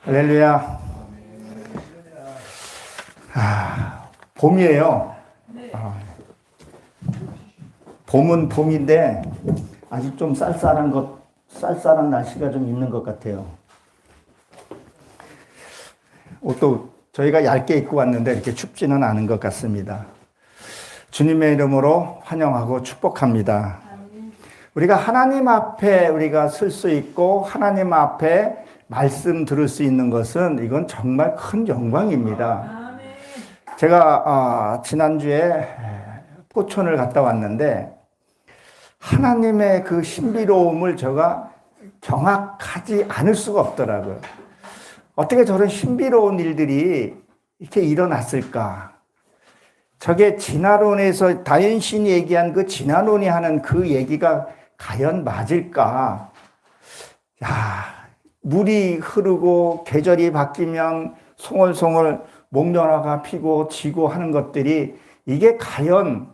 할렐루야. 봄이에요. 봄은 봄인데 아직 좀 쌀쌀한 날씨가 좀 있는 것 같아요. 옷도 저희가 얇게 입고 왔는데 이렇게 춥지는 않은 것 같습니다. 주님의 이름으로 환영하고 축복합니다. 우리가 하나님 앞에 우리가 설 수 있고 하나님 앞에 말씀 들을 수 있는 것은 이건 정말 큰 영광입니다. 제가 지난주에 포천을 갔다 왔는데 하나님의 그 신비로움을 제가 경악하지 않을 수가 없더라고요. 어떻게 저런 신비로운 일들이 이렇게 일어났을까? 저게 진화론에서 다윈신이 얘기한 그 진화론이 하는 그 얘기가 과연 맞을까? 야, 물이 흐르고 계절이 바뀌면 송월송월 목련화가 피고 지고 하는 것들이 이게 과연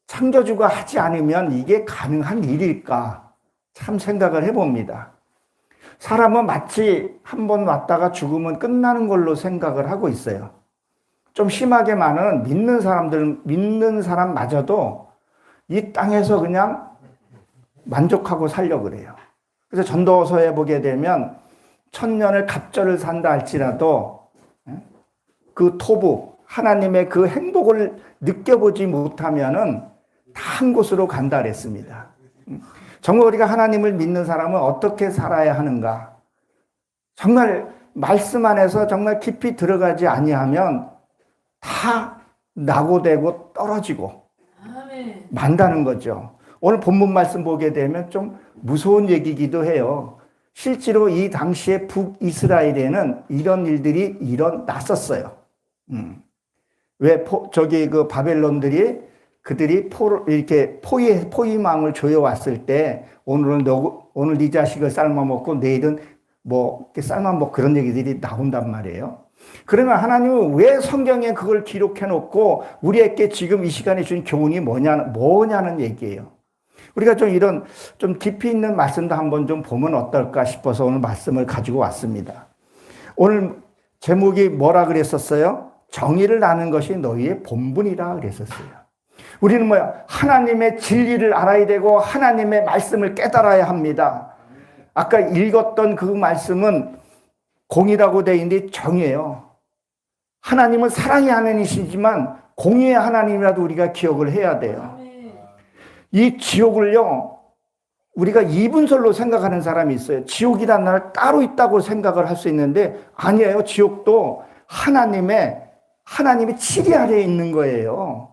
창조주가 하지 않으면 이게 가능한 일일까? 참 생각을 해봅니다. 사람은 마치 한 번 왔다가 죽으면 끝나는 걸로 생각을 하고 있어요. 좀 심하게 많은 믿는 사람마저도 이 땅에서 그냥 만족하고 살려고 그래요. 그래서 전도서에 보게 되면 천년을 갑절을 산다 할지라도 그 토부, 하나님의 그 행복을 느껴보지 못하면은 다 한 곳으로 간다 그랬습니다. 정말 우리가 하나님을 믿는 사람은 어떻게 살아야 하는가? 정말 말씀 안에서 정말 깊이 들어가지 아니하면 다 낙오되고 떨어지고 만다는 거죠. 오늘 본문 말씀 보게 되면 좀 무서운 얘기기도 해요. 실제로 이 당시에 북이스라엘에는 이런 일들이 일어났었어요. 왜 그 바벨론들이 그들이 이렇게 포위망을 조여왔을 때 오늘 네 자식을 삶아먹고 내일은 뭐 삶아먹고 그런 얘기들이 나온단 말이에요. 그러면 하나님은 왜 성경에 그걸 기록해 놓고 우리에게 지금 이 시간에 주신 교훈이 뭐냐는 얘기예요. 우리가 좀 깊이 있는 말씀도 한번 좀 보면 어떨까 싶어서 오늘 말씀을 가지고 왔습니다. 오늘 제목이 뭐라 그랬었어요? 정의를 아는 것이 너희의 본분이라 그랬었어요. 우리는 하나님의 진리를 알아야 되고 하나님의 말씀을 깨달아야 합니다. 아까 읽었던 그 말씀은 공이라고 되어 있는데 정이에요. 하나님은 사랑의 하나님이시지만 공의의 하나님이라도 우리가 기억을 해야 돼요. 이 지옥을요, 우리가 이분설로 생각하는 사람이 있어요. 지옥이란 나라 따로 있다고 생각을 할 수 있는데 아니에요. 지옥도 하나님의 치리 아래에 있는 거예요.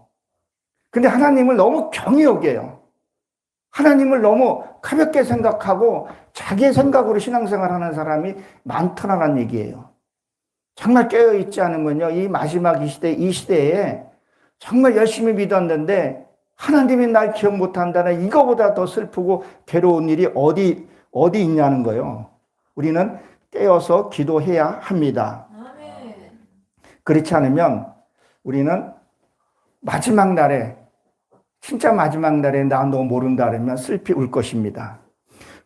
근데 하나님을 너무 경히 여겨요. 하나님을 너무 가볍게 생각하고 자기의 생각으로 신앙생활하는 사람이 많더라는 얘기예요. 정말 깨어있지 않으면요, 이 마지막 이 시대에 정말 열심히 믿었는데 하나님이 날 기억 못한다는 이거보다 더 슬프고 괴로운 일이 어디 있냐는 거예요. 우리는 깨어서 기도해야 합니다. 그렇지 않으면 우리는 마지막 날에 진짜 마지막 날에 나 너 모른다 그러면 슬피 울 것입니다.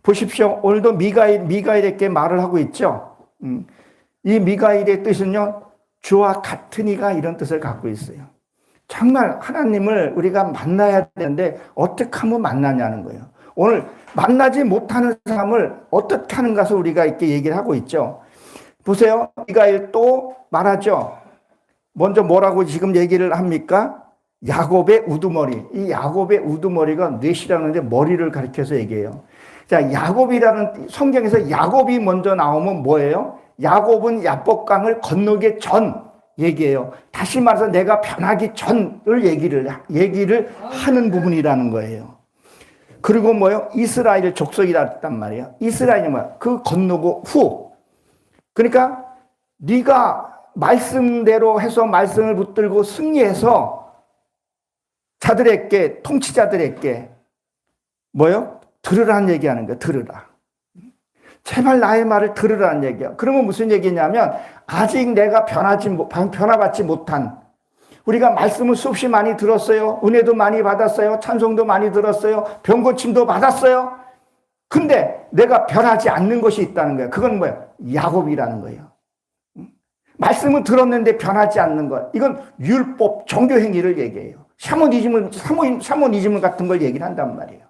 보십시오. 오늘도 미가엘에게 말을 하고 있죠. 이 미가엘의 뜻은요, 주와 같은 이가 이런 뜻을 갖고 있어요. 정말 하나님을 우리가 만나야 되는데 어떻게 하면 만나냐는 거예요. 오늘 만나지 못하는 사람을 어떻게 하는가 해서 우리가 이렇게 얘기를 하고 있죠. 보세요. 미가엘 또 말하죠. 먼저 뭐라고 지금 얘기를 합니까? 야곱의 우두머리. 이 야곱의 우두머리가 넷이라는데 머리를 가리켜서 얘기해요. 자, 야곱이라는 성경에서 야곱이 먼저 나오면 뭐예요? 야곱은 야복강을 건너기 전 얘기해요. 다시 말해서 내가 변하기 전을 얘기를 하는 부분이라는 거예요. 그리고 뭐예요? 이스라엘 족속이랬단 말이에요. 이스라엘이 뭐야? 그 건너고 후. 그러니까 네가 말씀대로 해서 말씀을 붙들고 승리해서 통치자들에게 뭐요? 들으라는 얘기하는 거예요. 들으라. 제발 나의 말을 들으라는 얘기야. 그러면 무슨 얘기냐면 아직 내가 변화받지 못한, 우리가 말씀을 수없이 많이 들었어요. 은혜도 많이 받았어요. 찬송도 많이 들었어요. 병고침도 받았어요. 근데 내가 변하지 않는 것이 있다는 거예요. 그건 뭐예요? 야곱이라는 거예요. 말씀은 들었는데 변하지 않는 것. 이건 율법, 종교행위를 얘기해요. 샤머니즘 같은 걸 얘기를 한단 말이에요.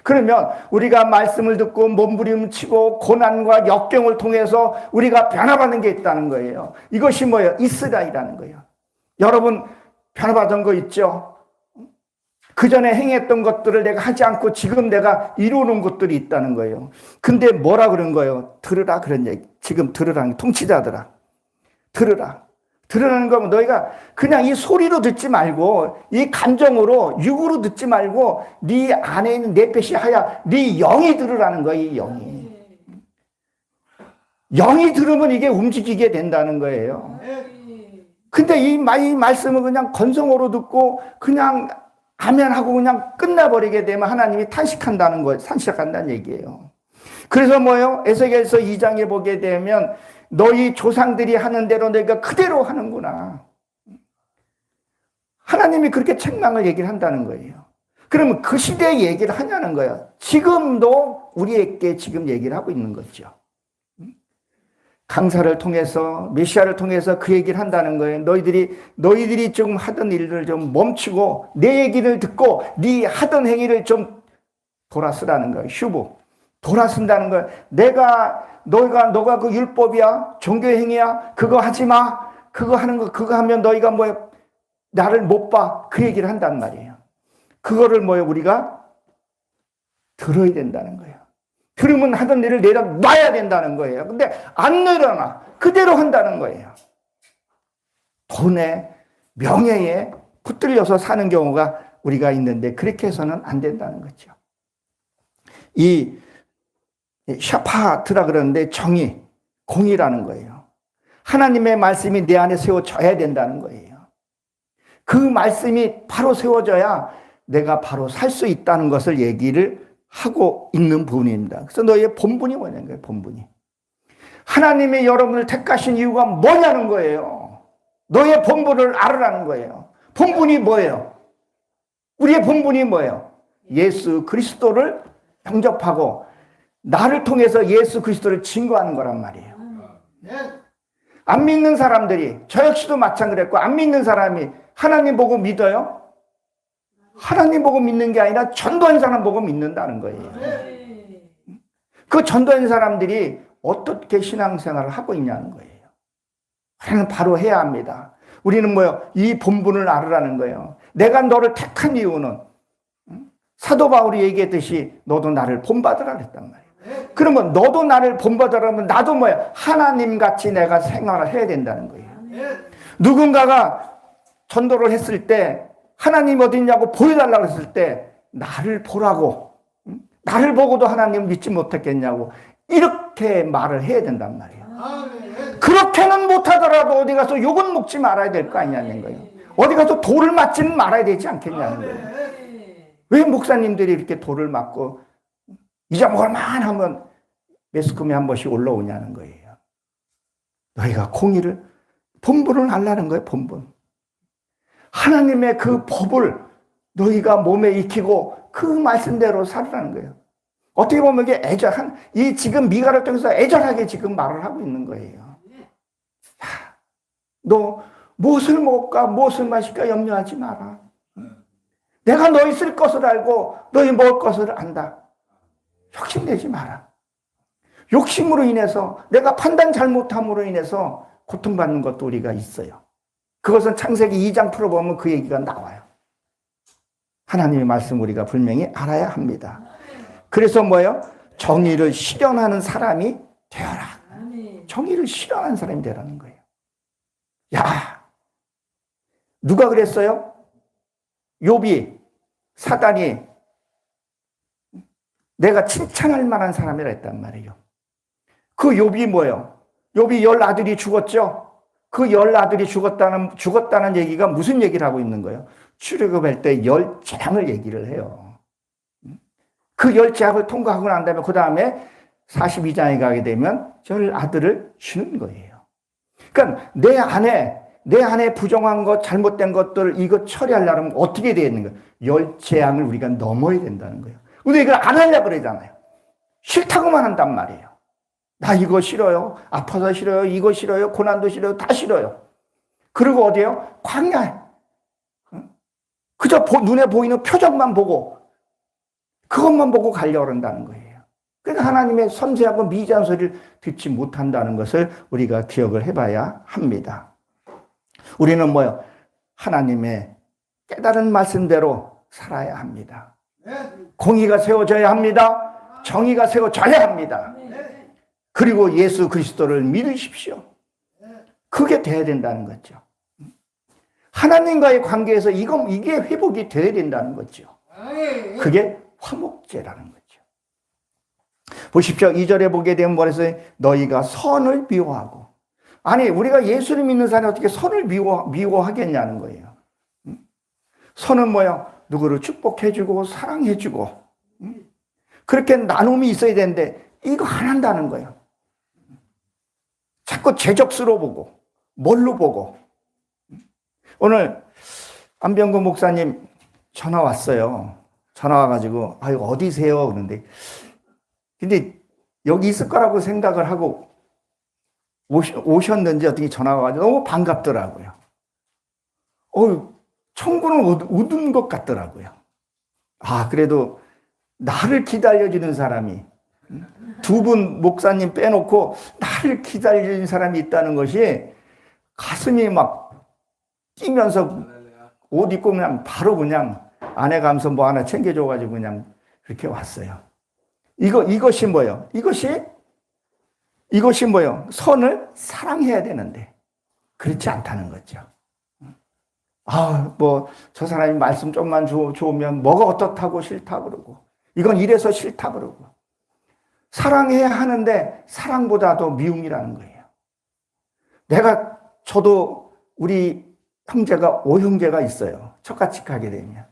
그러면 우리가 말씀을 듣고 몸부림치고 고난과 역경을 통해서 우리가 변화받는 게 있다는 거예요. 이것이 뭐예요? 이스라엘이라는 거예요. 여러분 변화받은 거 있죠? 그 전에 행했던 것들을 내가 하지 않고 지금 내가 이루는 것들이 있다는 거예요. 근데 뭐라 그런 거예요? 들으라 그런 얘기. 지금 들으라는 통치자들아. 들으라. 들으라는 거면 너희가 그냥 이 소리로 듣지 말고 이 감정으로 육으로 듣지 말고 네 안에 있는 내펫이 하야 네 영이 들으라는 거예요. 이 영이. 영이 들으면 이게 움직이게 된다는 거예요. 근데 이 말씀을 그냥 건성으로 듣고 그냥 아멘 하고 그냥 끝나버리게 되면 하나님이 탄식한다는 거예요. 탄식한다는 얘기예요. 그래서 뭐예요? 에스겔서 2장에 보게 되면 너희 조상들이 하는 대로 너희가 그대로 하는구나. 하나님이 그렇게 책망을 얘기를 한다는 거예요. 그러면 그 시대에 얘기를 하냐는 거예요. 지금도 우리에게 지금 얘기를 하고 있는 거죠. 강사를 통해서 메시아를 통해서 그 얘기를 한다는 거예요. 너희들이 좀 하던 일을 좀 멈추고 내 얘기를 듣고 네 하던 행위를 좀 돌아쓰라는 거예요. 휴부. 돌아쓴다는 거예요. 너가 그 율법이야? 종교의 행위야? 그거 하지 마. 그거 하면 너희가 뭐야? 나를 못 봐. 그 얘기를 한단 말이에요. 그거를 우리가 들어야 된다는 거예요. 들으면 하던 일을 내려놔야 된다는 거예요. 근데 안 내려놔. 그대로 한다는 거예요. 돈에, 명예에 붙들려서 사는 경우가 우리가 있는데 그렇게 해서는 안 된다는 거죠. 이 샤파트라 그러는데 정의, 공의라는 거예요. 하나님의 말씀이 내 안에 세워져야 된다는 거예요. 그 말씀이 바로 세워져야 내가 바로 살 수 있다는 것을 얘기를 하고 있는 부분입니다. 그래서 너희의 본분이 뭐냐는 거예요. 본분이. 하나님의 여러분을 택하신 이유가 뭐냐는 거예요. 너의 본분을 알으라는 거예요. 본분이 뭐예요? 우리의 본분이 뭐예요? 예수 그리스도를 영접하고 나를 통해서 예수 그리스도를 증거하는 거란 말이에요. 안 믿는 사람들이, 저 역시도 마찬가지였고, 안 믿는 사람이 하나님 보고 믿어요? 하나님 보고 믿는 게 아니라 전도한 사람 보고 믿는다는 거예요. 그 전도한 사람들이 어떻게 신앙생활을 하고 있냐는 거예요. 우리는 바로 해야 합니다. 우리는 이 본분을 알으라는 거예요. 내가 너를 택한 이유는 사도 바울이 얘기했듯이 너도 나를 본받으라 그랬단 말이에요. 그러면 너도 나를 본받으라면 나도 하나님같이 내가 생활을 해야 된다는 거예요. 누군가가 전도를 했을 때 하나님 어디 있냐고 보여달라고 했을 때 나를 보라고, 나를 보고도 하나님 믿지 못했겠냐고 이렇게 말을 해야 된단 말이에요. 그렇게는 못하더라도 어디 가서 욕은 먹지 말아야 될 거 아니냐는 거예요. 어디 가서 돌을 맞지는 말아야 되지 않겠냐는 거예요. 왜 목사님들이 이렇게 돌을 맞고 잊어먹을만 하면 매스컴에 한 번씩 올라오냐는 거예요. 너희가 공의를, 본분을 알라는 거예요. 본분. 하나님의 그 법을 너희가 몸에 익히고 그 말씀대로 살으라는 거예요. 어떻게 보면 이게 이 지금 미가를 통해서 애절하게 지금 말을 하고 있는 거예요. 야, 너 무엇을 먹을까, 무엇을 마실까 염려하지 마라. 내가 너희 쓸 것을 알고 너희 먹을 것을 안다. 욕심내지 마라. 욕심으로 인해서 내가 판단 잘못함으로 인해서 고통받는 것도 우리가 있어요. 그것은 창세기 2장 풀어보면 그 얘기가 나와요. 하나님의 말씀 우리가 분명히 알아야 합니다. 그래서 정의를 실현하는 사람이 되어라. 정의를 실현하는 사람이 되라는 거예요. 야, 누가 그랬어요? 욥이, 사단이 내가 칭찬할 만한 사람이라 했단 말이에요. 그 욥이 뭐예요? 욥이 10아들이 죽었죠? 그 10아들이 죽었다는 얘기가 무슨 얘기를 하고 있는 거예요? 출애굽할 때 10재앙을 얘기를 해요. 그 10재앙을 통과하고 난 다음에 그 다음에 42장에 가게 되면 10아들을 주는 거예요. 그러니까 내 안에 부정한 것, 잘못된 것들 이거 처리하려면 어떻게 되어 있는 거예요? 10재앙을 우리가 넘어야 된다는 거예요. 근데 이걸 안 하려고 그러잖아요. 싫다고만 한단 말이에요. 나 이거 싫어요. 아파서 싫어요. 이거 싫어요. 고난도 싫어요. 다 싫어요. 그리고 어디에요? 광야에. 그저 눈에 보이는 표정만 보고 그것만 보고 가려고 한다는 거예요. 그러니까 하나님의 섬세하고 미지한 소리를 듣지 못한다는 것을 우리가 기억을 해봐야 합니다. 우리는 뭐요? 하나님의 깨달은 말씀대로 살아야 합니다. 공의가 세워져야 합니다. 정의가 세워져야 합니다. 그리고 예수 그리스도를 믿으십시오. 그게 돼야 된다는 거죠. 하나님과의 관계에서 이게 회복이 돼야 된다는 거죠. 그게 화목제라는 거죠. 보십시오. 2절에 보게 되면 뭐래서 너희가 선을 미워하고. 아니, 우리가 예수를 믿는 사람이 어떻게 선을 미워하겠냐는 거예요. 선은 뭐야? 누구를 축복해주고 사랑해주고 그렇게 나눔이 있어야 되는데 이거 안 한다는 거예요. 자꾸 제적스러워 보고 뭘로 보고. 오늘 안병구 목사님 전화 왔어요. 전화 와가지고 이거 어디세요? 그런데 근데 여기 있을 거라고 생각을 하고 오셨는지 어떻게 전화가 와가지고 너무 반갑더라고요. 천국은 얻은 것 같더라고요. 그래도 나를 기다려주는 사람이 두 분 목사님 빼놓고 나를 기다려주는 사람이 있다는 것이 가슴이 막 뛰면서 옷 입고 그냥 바로 그냥 아내 가면서 뭐 하나 챙겨줘가지고 그냥 그렇게 왔어요. 이것이 뭐예요? 이것이 뭐예요? 선을 사랑해야 되는데 그렇지 않다는 거죠. 저 사람이 말씀 좀만 좋으면 뭐가 어떻다고 싫다 그러고 이건 이래서 싫다 그러고 사랑해야 하는데 사랑보다도 미움이라는 거예요. 저도 우리 형제가 5형제가 있어요. 척같이 가게 되면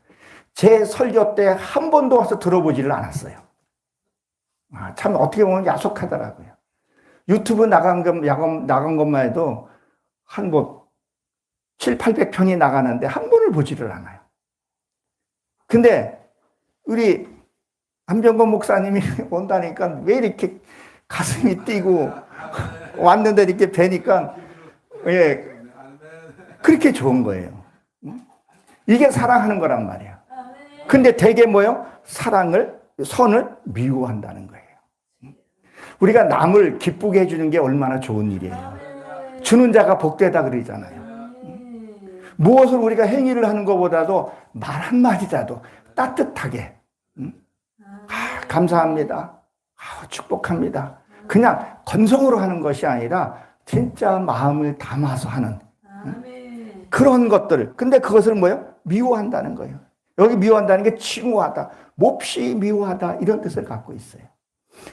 제 설교 때 한 번도 와서 들어보지를 않았어요. 참 어떻게 보면 야속하더라고요. 유튜브 나간 것만 해도 한 7, 800편이 나가는데 한 번을 보지를 않아요. 근데 우리 안병건 목사님이 온다니까 왜 이렇게 가슴이 뛰고 왔는데 이렇게 뵈니까 그렇게 좋은 거예요. 이게 사랑하는 거란 말이에요. 근데 되게 뭐예요? 선을 미워한다는 거예요. 우리가 남을 기쁘게 해주는 게 얼마나 좋은 일이에요. 주는 자가 복되다 그러잖아요. 무엇을 우리가 행위를 하는 것보다도 말 한마디라도 따뜻하게 감사합니다. 축복합니다. 그냥 건성으로 하는 것이 아니라 진짜 마음을 담아서 하는 그런 것들. 근데 그것을 뭐예요? 미워한다는 거예요. 여기 미워한다는 게 증오하다, 몹시 미워하다 이런 뜻을 갖고 있어요.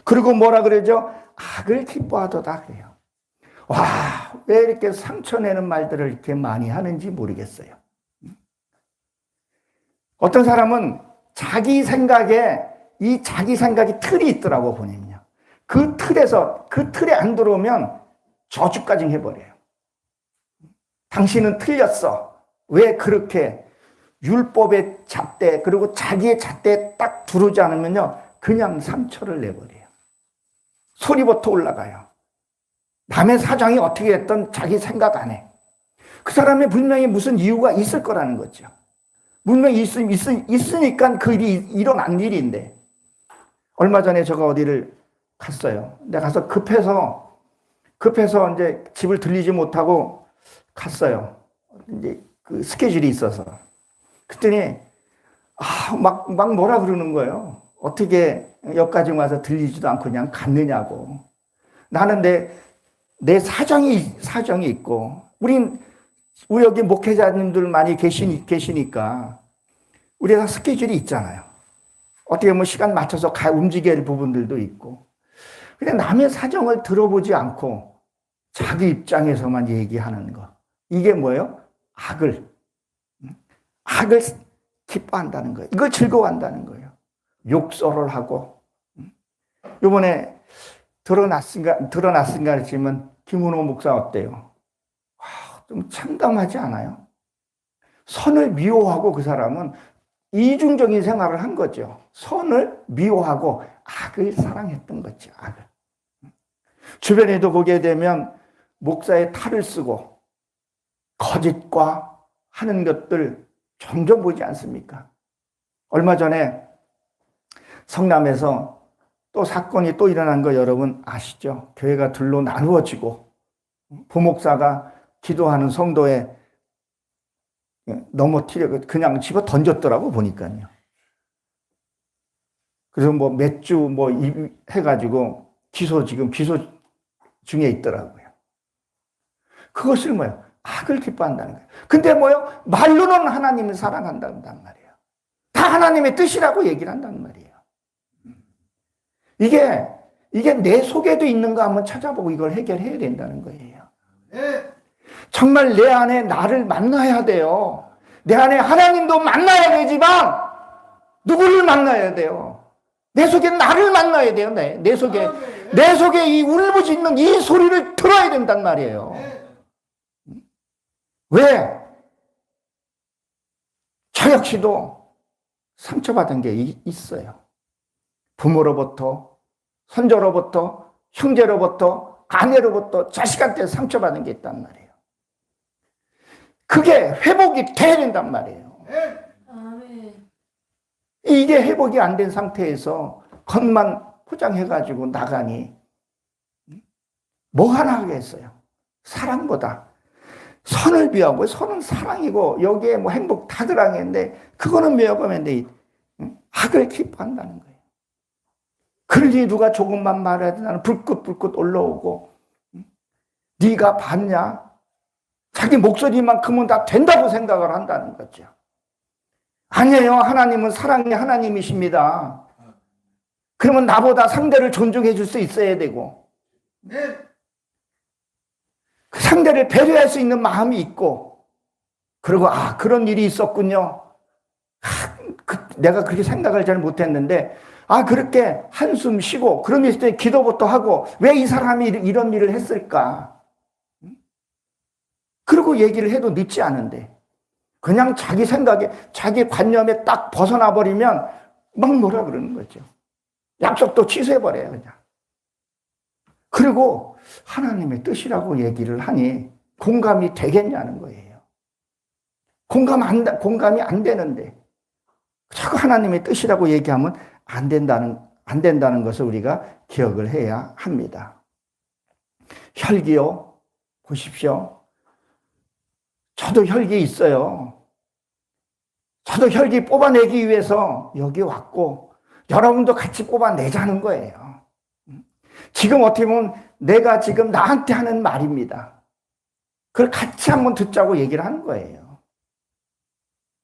그리고 뭐라 그러죠? 악을 기뻐하도다 그래요. 왜 이렇게 상처내는 말들을 이렇게 많이 하는지 모르겠어요. 어떤 사람은 자기 생각이 틀이 있더라고 보면요. 그 틀에 안 들어오면 저주까지 해버려요. 당신은 틀렸어. 왜 그렇게 율법의 잣대 그리고 자기의 잣대에 딱 두르지 않으면요 그냥 상처를 내버려요. 소리부터 올라가요. 남의 사정이 어떻게 됐든 자기 생각 안 해. 그 사람이 분명히 무슨 이유가 있을 거라는 거죠. 분명히 있으니까 그 일이 일어난 일인데. 얼마 전에 제가 어디를 갔어요. 내가 가서 급해서 이제 집을 들리지 못하고 갔어요. 이제 그 스케줄이 있어서. 그랬더니 막 뭐라 그러는 거예요. 어떻게 여기까지 와서 들리지도 않고 그냥 갔느냐고. 나는 내 사정이 있고, 우리 여기 목회자님들 많이 계시니까, 우리가 스케줄이 있잖아요. 어떻게 보면 시간 맞춰서 움직여야 할 부분들도 있고. 근데 남의 사정을 들어보지 않고, 자기 입장에서만 얘기하는 거. 이게 뭐예요? 악을 기뻐한다는 거예요. 이걸 즐거워한다는 거예요. 욕설을 하고. 이번에 드러났은가 했지만 김은호 목사 어때요? 좀 참담하지 않아요? 선을 미워하고 그 사람은 이중적인 생활을 한 거죠. 선을 미워하고 악을 사랑했던 거죠. 악을. 주변에도 보게 되면 목사의 탈을 쓰고 거짓과 하는 것들 종종 보지 않습니까? 얼마 전에 성남에서 또 사건이 또 일어난 거 여러분 아시죠? 교회가 둘로 나누어지고 부목사가 기도하는 성도에 넘어뜨려 그냥 집어 던졌더라고 보니까요. 그래서 뭐 몇 주 뭐 해가지고 지금 기소 중에 있더라고요. 그것을 뭐예요? 악을 기뻐한다는 거예요. 근데 뭐요? 말로는 하나님을 사랑한다는 말이에요. 다 하나님의 뜻이라고 얘기를 한단 말이에요. 이게 내 속에도 있는가 한번 찾아보고 이걸 해결해야 된다는 거예요. 정말 내 안에 나를 만나야 돼요. 내 안에 하나님도 만나야 되지만 누구를 만나야 돼요? 내 속에 나를 만나야 돼요. 내 속에 이 울부짖는 이 소리를 들어야 된단 말이에요. 왜? 저 역시도 상처받은 게 있어요. 부모로부터, 손자로부터, 형제로부터, 아내로부터, 자식한테 상처받은 게 있단 말이에요. 그게 회복이 돼야 된단 말이에요. 이게 회복이 안 된 상태에서 겉만 포장해가지고 나가니 뭐 하나 하겠어요. 사랑보다 선을 비하고, 선은 사랑이고 여기에 뭐 행복 다 들어가는데 그거는 비하면 악을 기뻐한다는 거예요. 그러니 누가 조금만 말해도 나는 불긋불긋 올라오고, 네가 봤냐? 자기 목소리만큼은 다 된다고 생각을 한다는 거죠. 아니에요. 하나님은 사랑의 하나님이십니다. 그러면 나보다 상대를 존중해 줄 수 있어야 되고, 그 상대를 배려할 수 있는 마음이 있고, 그리고 그런 일이 있었군요. 내가 그렇게 생각을 잘 못했는데 그렇게 한숨 쉬고 그런 일 있을 때 기도부터 하고 왜 이 사람이 이런 일을 했을까? 그리고 얘기를 해도 늦지 않은데 그냥 자기 생각에 자기 관념에 딱 벗어나 버리면 막 뭐라 그러는 거죠. 약속도 취소해버려요 그냥. 그리고 하나님의 뜻이라고 얘기를 하니 공감이 되겠냐는 거예요. 공감이 안 되는데 자꾸 하나님의 뜻이라고 얘기하면 안 된다는 것을 우리가 기억을 해야 합니다. 혈기요, 보십시오. 저도 혈기 있어요. 저도 혈기 뽑아내기 위해서 여기 왔고 여러분도 같이 뽑아내자는 거예요. 지금 어떻게 보면 내가 지금 나한테 하는 말입니다. 그걸 같이 한번 듣자고 얘기를 하는 거예요.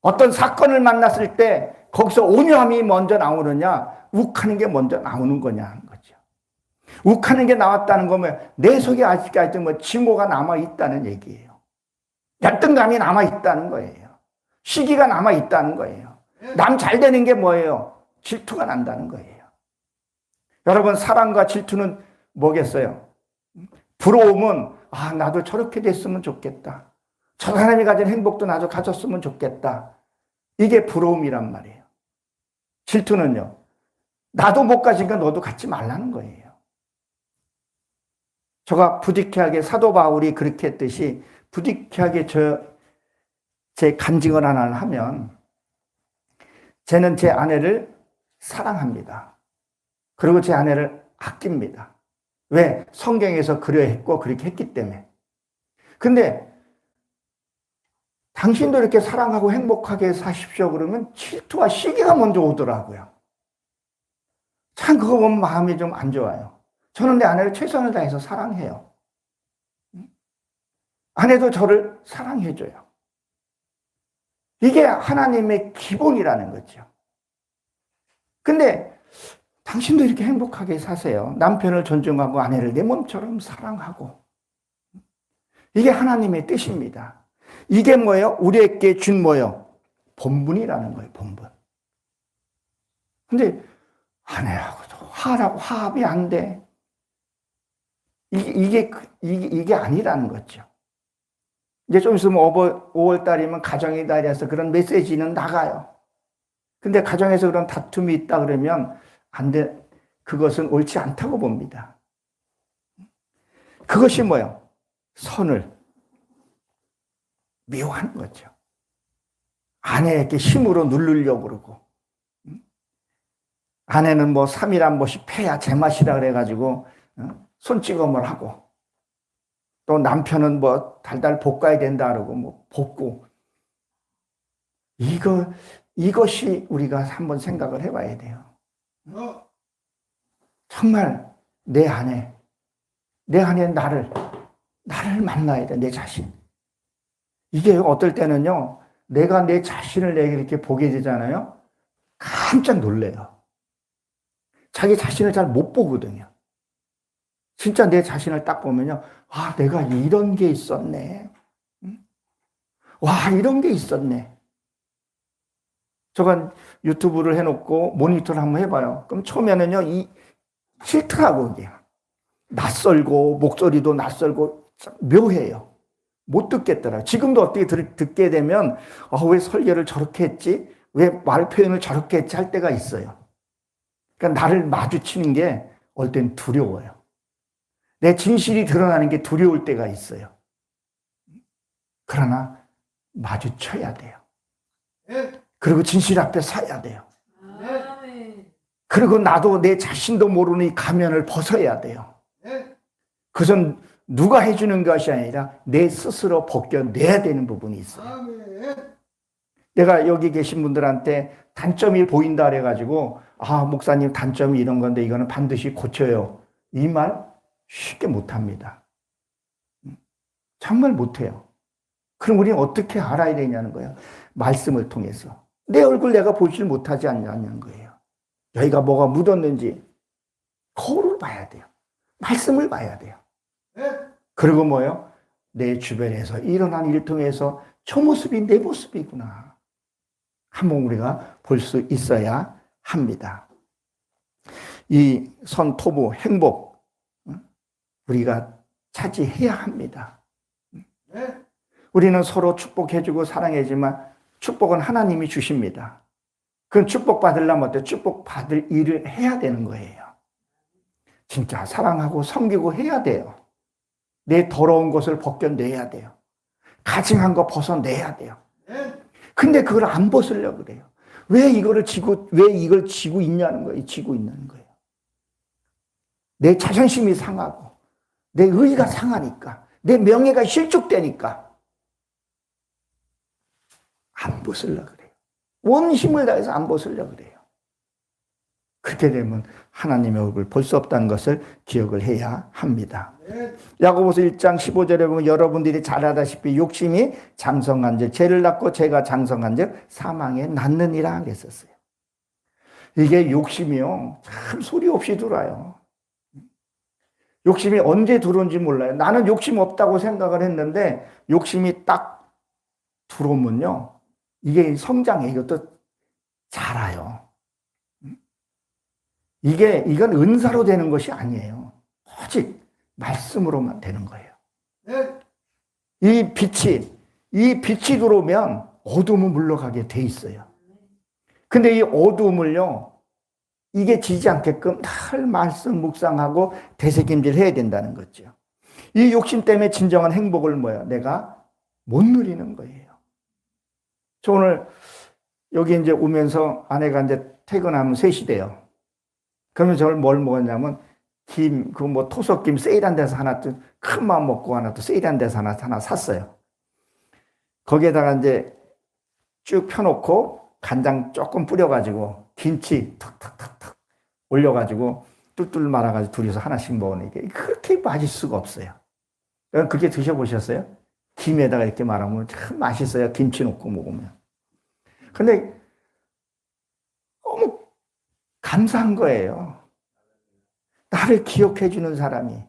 어떤 사건을 만났을 때 거기서 온유함이 먼저 나오느냐, 욱하는 게 먼저 나오는 거냐 하는 거죠. 욱하는 게 나왔다는 거면 내 속에 아직까지 증오가 남아있다는 얘기예요. 열등감이 남아있다는 거예요. 시기가 남아있다는 거예요. 남 잘 되는 게 뭐예요? 질투가 난다는 거예요. 여러분, 사랑과 질투는 뭐겠어요? 부러움은 나도 저렇게 됐으면 좋겠다. 저 사람이 가진 행복도 나도 가졌으면 좋겠다. 이게 부러움이란 말이에요. 질투는요, 나도 못 가지니까 너도 갖지 말라는 거예요. 제가 부득이하게 사도 바울이 그렇게 했듯이 부득이하게 제 간증을 하나 하면, 저는 제 아내를 사랑합니다. 그리고 제 아내를 아낍니다. 왜? 성경에서 그러했고 그렇게 했기 때문에. 근데 당신도 이렇게 사랑하고 행복하게 사십시오 그러면 질투와 시기가 먼저 오더라고요. 참 그거 보면 마음이 좀 안 좋아요. 저는 내 아내를 최선을 다해서 사랑해요. 아내도 저를 사랑해줘요. 이게 하나님의 기본이라는 거죠. 근데 당신도 이렇게 행복하게 사세요. 남편을 존중하고 아내를 내 몸처럼 사랑하고. 이게 하나님의 뜻입니다. 이게 뭐예요? 우리에게 준 뭐예요? 본분이라는 거예요, 본분. 근데 아내하고도 화합이 안 돼. 이게 아니라는 거죠. 이제 좀 있으면 5월 달이면 가정의 달이라서 그런 메시지는 나가요. 근데 가정에서 그런 다툼이 있다 그러면 안 돼. 그것은 옳지 않다고 봅니다. 그것이 뭐예요? 선을 미워하는 거죠. 아내에게 힘으로 누르려고 그러고, 아내는 뭐 3일 한 번씩 패야 제맛이라 그래가지고 손찌검을 하고, 또 남편은 뭐 달달 볶아야 된다 그러고 뭐 볶고, 이것이 우리가 한번 생각을 해봐야 돼요. 정말 내 안에 나를 만나야 돼, 내 자신. 이게 어떨 때는요, 내가 내 자신을 내가 이렇게 보게 되잖아요. 깜짝 놀래요. 자기 자신을 잘 못 보거든요. 진짜 내 자신을 딱 보면요, 아, 내가 이런 게 있었네. 와, 이런 게 있었네. 저건 유튜브를 해놓고 모니터를 한번 해봐요. 그럼 처음에는요, 싫더라고, 이게. 낯설고, 목소리도 낯설고, 묘해요. 못 듣겠더라. 지금도 어떻게 듣게 되면, 왜 설교를 저렇게 했지? 왜 말 표현을 저렇게 했지? 할 때가 있어요. 그러니까 나를 마주치는 게 올 땐 두려워요. 내 진실이 드러나는 게 두려울 때가 있어요. 그러나 마주쳐야 돼요. 그리고 진실 앞에 서야 돼요. 그리고 나도 내 자신도 모르는 이 가면을 벗어야 돼요. 그것은 누가 해주는 것이 아니라 내 스스로 벗겨내야 되는 부분이 있어요. 내가 여기 계신 분들한테 단점이 보인다 그래가지고, 목사님 단점이 이런 건데 이거는 반드시 고쳐요. 이 말 쉽게 못합니다. 정말 못해요. 그럼 우리는 어떻게 알아야 되냐는 거예요. 말씀을 통해서. 내 얼굴 내가 보질 못하지 않냐는 거예요. 여기가 뭐가 묻었는지 거울을 봐야 돼요. 말씀을 봐야 돼요. 그리고 뭐예요? 내 주변에서 일어난 일 통해서 저 모습이 내 모습이구나. 한번 우리가 볼 수 있어야 합니다. 이 선토부 행복 우리가 차지해야 합니다. 우리는 서로 축복해주고 사랑해지만 축복은 하나님이 주십니다. 그럼 축복받으려면 어때요? 축복받을 일을 해야 되는 거예요. 진짜 사랑하고 섬기고 해야 돼요. 내 더러운 것을 벗겨내야 돼요. 가증한 거 벗어내야 돼요. 근데 그걸 안 벗으려고 그래요. 왜 이걸 지고 있냐는 거예요. 지고 있는 거예요. 내 자존심이 상하고, 내 의의가 상하니까, 내 명예가 실족되니까, 안 벗으려고 그래요. 온 힘을 다해서 안 벗으려고 그래요. 그렇게 되면 하나님의 얼굴을 볼 수 없다는 것을 기억을 해야 합니다. 야고보서 1장 15절에 보면 여러분들이 잘 알다시피 욕심이 장성한 즉 죄를 낳고 죄가 장성한 즉 사망에 낳느니라 그랬었어요. 이게 욕심이요, 참 소리 없이 들어와요. 욕심이 언제 들어온지 몰라요. 나는 욕심 없다고 생각을 했는데 욕심이 딱 들어오면요, 이게 성장해. 이것도 자라요. 이건 은사로 되는 것이 아니에요. 오직 말씀으로만 되는 거예요. 이 빛이 들어오면 어둠은 물러가게 돼 있어요. 근데 이 어둠을요, 이게 지지 않게끔 늘 말씀 묵상하고 되새김질 해야 된다는 거죠. 이 욕심 때문에 진정한 행복을 내가 못 누리는 거예요. 저 오늘 여기 이제 오면서 아내가 이제 퇴근하면 3시 돼요. 그러면 저를 뭘 먹었냐면 김, 토속김 세일한 데서 하나 또 큰 마음 먹고 하나 또 세일한 데서 하나 샀어요. 거기에다가 이제 쭉 펴놓고 간장 조금 뿌려가지고 김치 탁탁탁탁 올려가지고 뚫뚫 말아가지고 둘이서 하나씩 먹으니 게 그렇게 맛있을 수가 없어요. 그렇게 드셔보셨어요? 김에다가 이렇게 말하면 참 맛있어요. 김치 넣고 먹으면. 근데 너무 감사한 거예요. 나를 기억해 주는 사람이,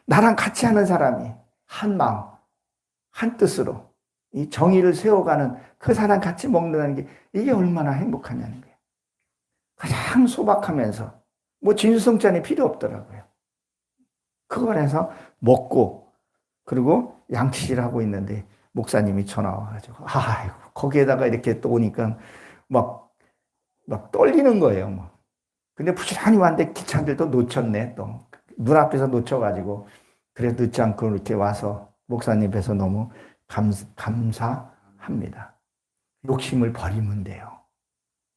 나랑 같이 하는 사람이 한 마음, 한 뜻으로 이 정의를 세워가는 그 사람 같이 먹는다는 게 이게 얼마나 행복하냐는 거예요. 가장 소박하면서 진수성찬이 필요 없더라고요. 그걸 해서 먹고 그리고 양치질 하고 있는데 목사님이 전화 와가지고 거기에다가 이렇게 또 오니까 막 떨리는 거예요. 근데 부지런히 왔는데 기차들도 놓쳤네 또. 눈앞에서 놓쳐가지고 그래 늦지 않고 이렇게 와서 목사님 뵈서 너무 감사합니다. 욕심을 버리면 돼요.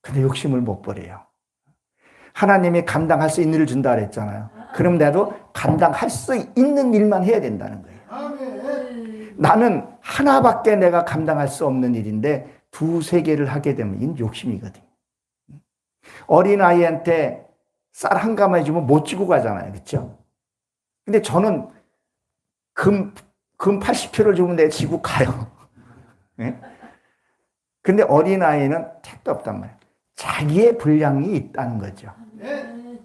근데 욕심을 못 버려요. 하나님이 감당할 수 있는 일을 준다 그랬잖아요. 그럼 나도 감당할 수 있는 일만 해야 된다는 거예요. 나는 하나밖에 내가 감당할 수 없는 일인데 두세 개를 하게 되면 이건 욕심이거든요. 어린아이한테 쌀 한 가마에 주면 못 지고 가잖아요. 그렇죠? 근데 저는 금 80kg 주면 내가 지고 가요. 네? 근데 어린아이는 택도 없단 말이에요. 자기의 분량이 있다는 거죠.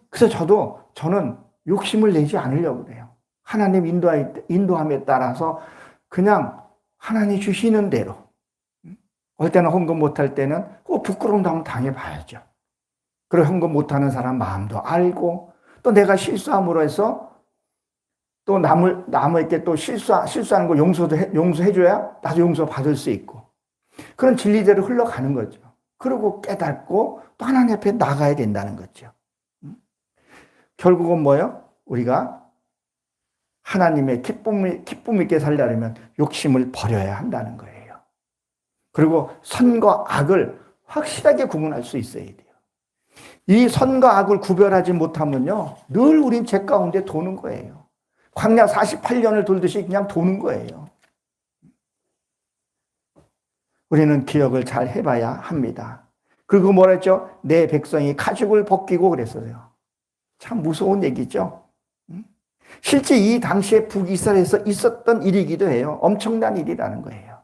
그래서 저는 욕심을 내지 않으려고 그래요. 하나님 인도함에 따라서 그냥 하나님 주시는 대로. 어떨 때는 헌금 못할 때는 부끄러움도 한번 당해봐야죠. 그리고 헌금 못하는 사람 마음도 알고 또 내가 실수함으로 해서 또 남에게 또 실수하는 거 용서해줘야 나도 용서 받을 수 있고 그런 진리대로 흘러가는 거죠. 그리고 깨닫고 또 하나님 앞에 나가야 된다는 거죠. 결국은 뭐예요? 우리가 하나님의 기쁨 있게 살려면 욕심을 버려야 한다는 거예요. 그리고 선과 악을 확실하게 구분할 수 있어야 돼요. 이 선과 악을 구별하지 못하면요, 늘 우린 죄 가운데 도는 거예요. 광야 48년을 돌듯이 그냥 도는 거예요. 우리는 기억을 잘 해봐야 합니다. 그리고 뭐라 했죠? 내 백성이 가죽을 벗기고 그랬어요. 참 무서운 얘기죠. 실제 이 당시에 북이스라엘에서 있었던 일이기도 해요. 엄청난 일이라는 거예요.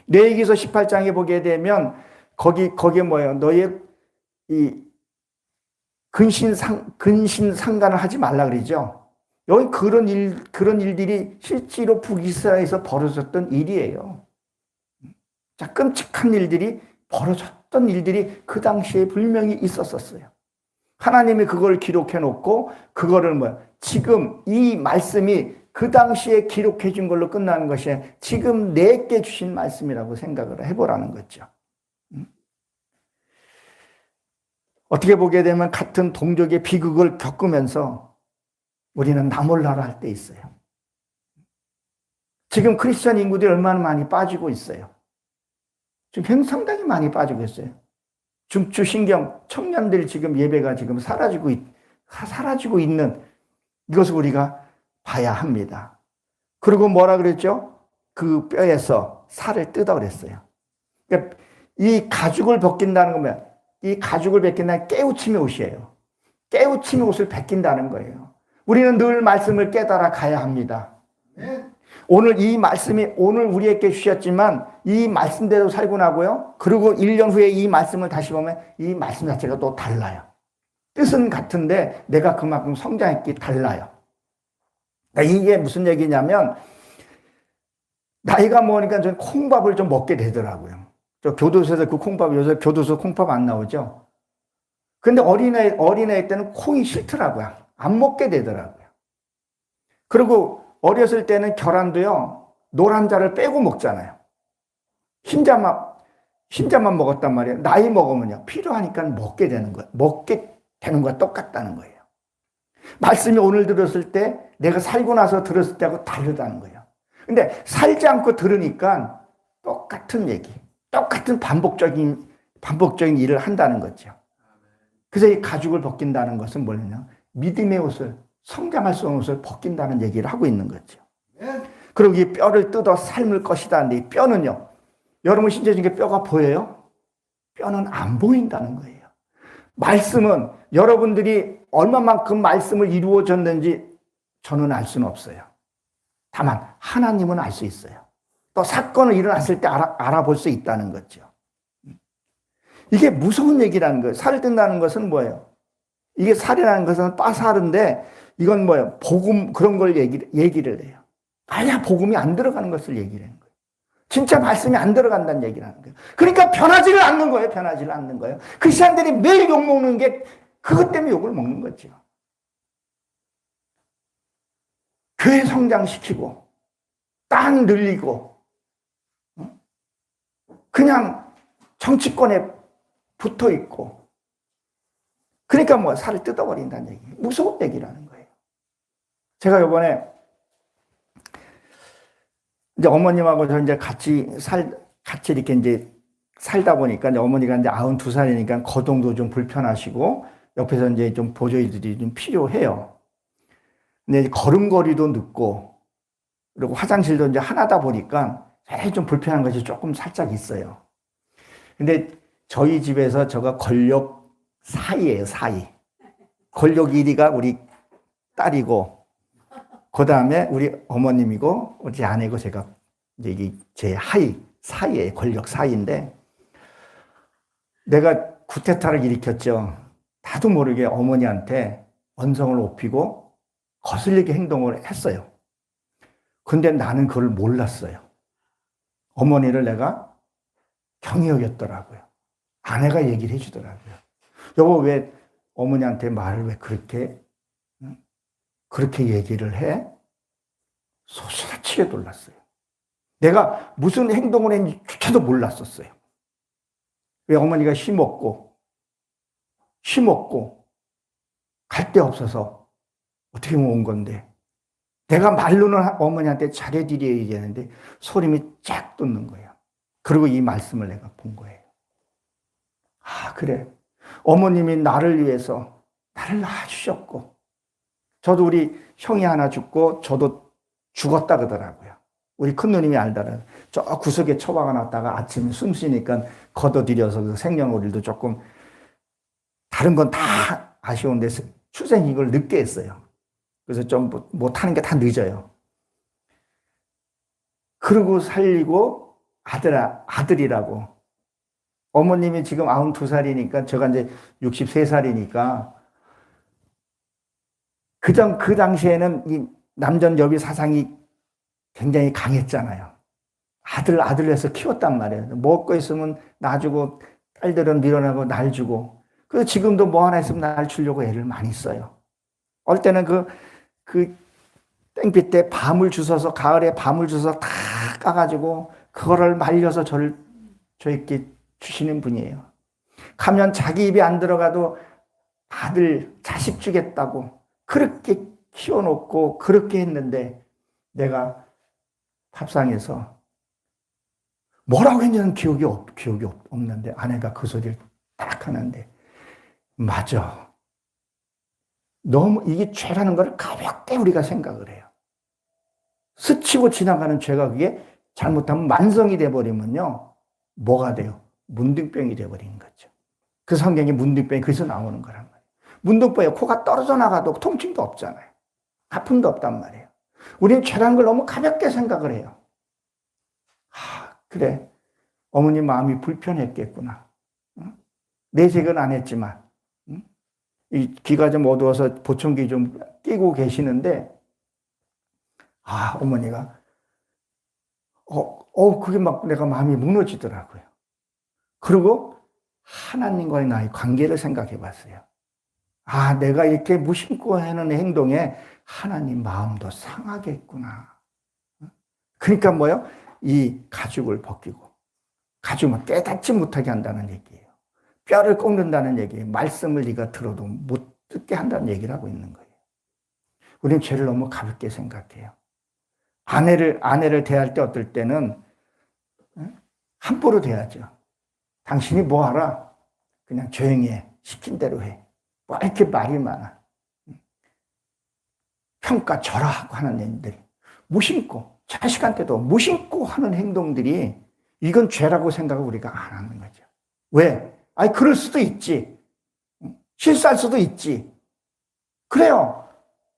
레위기서 18장에 보게 되면 거기에 뭐예요? 너의 이 근신상간을 하지 말라 그러죠. 여기 그런 일들이 실제로 북이스라엘에서 벌어졌던 일이에요. 자, 끔찍한 일들이 벌어졌던 일들이 그 당시에 분명히 있었어요. 하나님이 그걸 기록해 놓고 그거를 지금 이 말씀이 그 당시에 기록해 준 걸로 끝나는 것이 지금 내게 주신 말씀이라고 생각을 해보라는 거죠. 어떻게 보게 되면 같은 동족의 비극을 겪으면서 우리는 나몰라라 할 때 있어요. 지금 크리스천 인구들이 얼마나 많이 빠지고 있어요. 지금 상당히 많이 빠지고 있어요. 중추신경 청년들 지금 예배가 지금 사라지고 있는 이것을 우리가 봐야 합니다. 그리고 뭐라 그랬죠? 그 뼈에서 살을 뜯어 그랬어요. 그러니까 이 가죽을 벗긴다는 거면 이 가죽을 벗긴다는 깨우침의 옷이에요. 깨우침의 옷을 벗긴다는 거예요. 우리는 늘 말씀을 깨달아 가야 합니다. 오늘 이 말씀이 오늘 우리에게 주셨지만 이 말씀대로 살고 나고요. 그리고 1년 후에 이 말씀을 다시 보면 이 말씀 자체가 또 달라요. 뜻은 같은데 내가 그만큼 성장했기 달라요. 그러니까 이게 무슨 얘기냐면 나이가 먹으니까 저는 콩밥을 좀 먹게 되더라고요. 저 교도소에서 그 콩밥, 요새 교도소 콩밥 안 나오죠? 근데 어린애 때는 콩이 싫더라고요. 안 먹게 되더라고요. 그리고 어렸을 때는 계란도요, 노란자를 빼고 먹잖아요. 흰자만 먹었단 말이에요. 나이 먹으면요, 필요하니까 먹게 되는 거야 똑같다는 거예요. 말씀이 오늘 들었을 때, 내가 살고 나서 들었을 때하고 다르다는 거예요. 근데 살지 않고 들으니까 똑같은 얘기, 똑같은 반복적인 일을 한다는 거죠. 그래서 이 가죽을 벗긴다는 것은 뭐냐면, 믿음의 옷을, 성장할 수 없는 옷을 벗긴다는 얘기를 하고 있는 거죠. 그리고 이 뼈를 뜯어 삶을 것이다. 근데 이 뼈는요, 여러분 신체 중에 뼈가 보여요? 뼈는 안 보인다는 거예요. 말씀은 여러분들이 얼마만큼 말씀을 이루어졌는지 저는 알 수는 없어요. 다만 하나님은 알 수 있어요. 또 사건을 일어났을 때 알아볼 수 있다는 거죠. 이게 무서운 얘기라는 거예요. 살을 뜬다는 것은 뭐예요? 이게 살이라는 것은 빠살인데 이건 뭐예요? 복음 그런 걸 얘기를 해요. 아야 복음이 안 들어가는 것을 얘기를 하는 거예요. 진짜 말씀이 안 들어간다는 얘기를 하는 거예요. 그러니까 변하지를 않는 거예요. 크리스천들이 매일 욕먹는 게 그것 때문에 욕을 먹는 거죠. 교회 성장시키고 땅 늘리고 그냥 정치권에 붙어 있고 그러니까 살을 뜯어버린다는 얘기. 무서운 얘기라는 거예요. 제가 이번에 이제 어머님하고 저 이제 같이 이렇게 이제 살다 보니까 이제 어머니가 이제 92살이니까 거동도 좀 불편하시고 옆에서 이제 좀 보조이들이 좀 필요해요. 근데 이제 걸음걸이도 늦고 그리고 화장실도 이제 하나다 보니까 제일 좀 불편한 것이 조금 살짝 있어요. 근데 저희 집에서 저가 권력 사이예요, 사이. 권력 1위가 우리 딸이고, 그 다음에 우리 어머님이고, 우리 아내고 제가 이제 이게 제 사이에 권력 사이인데, 내가 쿠데타를 일으켰죠. 나도 모르게 어머니한테 언성을 높이고 거슬리게 행동을 했어요. 근데 나는 그걸 몰랐어요. 어머니를 내가 경히 여겼더라고요. 아내가 얘기를 해주더라고요. 여보, 왜 어머니한테 말을 왜 그렇게 얘기를 해? 소스라치게 놀랐어요. 내가 무슨 행동을 했는지조차도 몰랐었어요. 왜 어머니가 힘없고 갈 데 없어서 어떻게 온 건데 내가 말로는 어머니한테 잘해드려야 되는데 소름이 쫙 돋는 거예요. 그리고 이 말씀을 내가 본 거예요. 아, 그래. 어머님이 나를 위해서 나를 낳아주셨고 저도 우리 형이 하나 죽고 저도 죽었다 그러더라고요. 우리 큰누님이 알더라고요. 저 구석에 처박아 놨다가 아침에 숨 쉬니까 걷어들여서 그 생년월일도 조금 다른 건 다 아쉬운데 출생이익을 늦게 했어요. 그래서 좀 못하는 게 다 늦어요. 그러고 살리고 아들이라고. 어머님이 지금 92살이니까 제가 이제 63살이니까 그 당시에는 이 남전여비 사상이 굉장히 강했잖아요. 아들 해서 키웠단 말이에요. 먹고 있으면 놔주고 딸들은 밀어나고 날 주고. 그래서 지금도 뭐 하나 있으면 날 주려고 애를 많이 써요. 어릴 때는 그 땡볕 때 밤을 주워서 가을에 밤을 주워서 다 까가지고 그거를 말려서 저에게 주시는 분이에요. 가면 자기 입에 안 들어가도 아들 자식 주겠다고 그렇게 키워놓고 그렇게 했는데 내가 밥상에서 뭐라고 했냐는 기억이 없는데 아내가 그 소리를 딱 하는데 맞아. 너무 이게 죄라는 걸 가볍게 우리가 생각을 해요. 스치고 지나가는 죄가 그게 잘못하면 만성이 돼버리면요. 뭐가 돼요? 문둥병이 돼버리는 거죠. 그 성경에 문둥병이 거기서 나오는 거란 말이에요. 문둥병에 코가 떨어져 나가도 통증도 없잖아요. 아픔도 없단 말이에요. 우리는 죄라는 걸 너무 가볍게 생각을 해요. 그래. 어머님 마음이 불편했겠구나. 내색은 안 했지만 이 귀가 좀 어두워서 보청기 좀 끼고 계시는데 어머니가 그게 막 내가 마음이 무너지더라고요. 그리고 하나님과의 나의 관계를 생각해 봤어요. 내가 이렇게 무심코 하는 행동에 하나님 마음도 상하겠구나. 그러니까 뭐요? 이 가죽을 벗기고 가죽은 깨닫지 못하게 한다는 얘기예요. 뼈를 꺾는다는 얘기예요. 말씀을 네가 들어도 못 듣게 한다는 얘기를 하고 있는 거예요. 우리는 죄를 너무 가볍게 생각해요. 아내를 대할 때 어떨 때는 함부로 대하죠. 당신이 뭐 하라? 그냥 조용히 해. 시킨 대로 해. 뭐 이렇게 말이 많아. 평가 절하하고 하는 일들이 무심코 자식한테도 무심코 하는 행동들이 이건 죄라고 생각을 우리가 안 하는 거죠. 왜? 그럴 수도 있지. 실수할 수도 있지. 그래요.